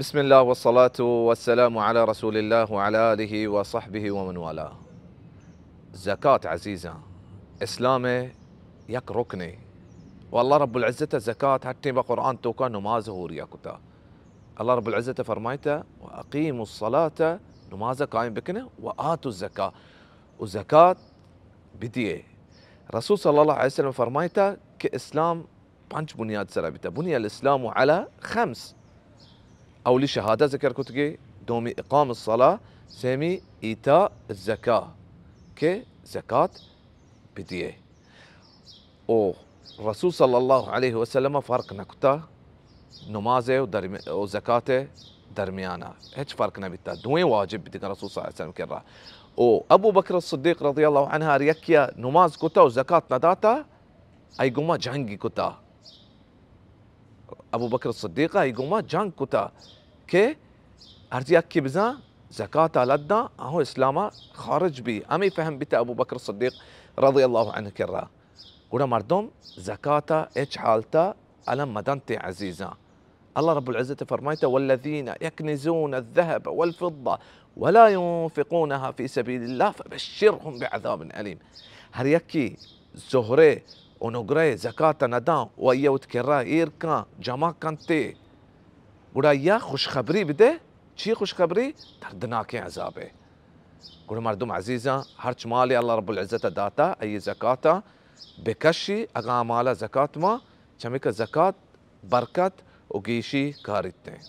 بسم الله والصلاة والسلام على رسول الله وعلى آله وصحبه ومن والاه. زكاة عزيزة إسلامه يك ركني والله رب العزة زكاة حتى بقرآن توكا نماز هوريا كتا الله رب العزة فرمايته وأقيموا الصلاة نماز قائم بكنا وآتوا الزكاة وزكاة بديه رسول صلى الله عليه وسلم فرمايته كإسلام بانش بنياد سرابته بني الإسلام على خمس أولي شهادة ذكر كتجي دومي إقام الصلاة سامي إيتاء الزكاة كي زكاة بديه أو الرسول صلى الله عليه وسلم فرق نكتا نمازه وزكاته درميانا هيك فرقنا بتا دوين واجب بدك الرسول صلى الله عليه وسلم كرا او ابو بكر الصديق رضي الله عنه ريكيا نماز كتا وزكاة نداتا اي قوما جانجي كتا ابو بكر الصديق اي قوما جانج كتا كي ارتياكي بزا زكاة لدنا هو اسلاما خارج بي امي فهم بتا ابو بكر الصديق رضي الله عنه كرا قولا مردم زكاة ايش حالتا ألم مدنتي عزيزة الله رب العزة فرمايته والذين يكنزون الذهب والفضة ولا ينفقونها في سبيل الله فبشرهم بعذاب أليم هريكي زهري ونقري زكاة ندان ويا وتكرا إيركا جما كانتي قولا يا خوش خبري بده شي خوش خبري تردناكي عذابه قولا مردم عزيزة هرش مالي الله رب العزة داتا أي زكاة بكشي أغامالا زكاة ما چمك زكاة بركت وقيشي كارتين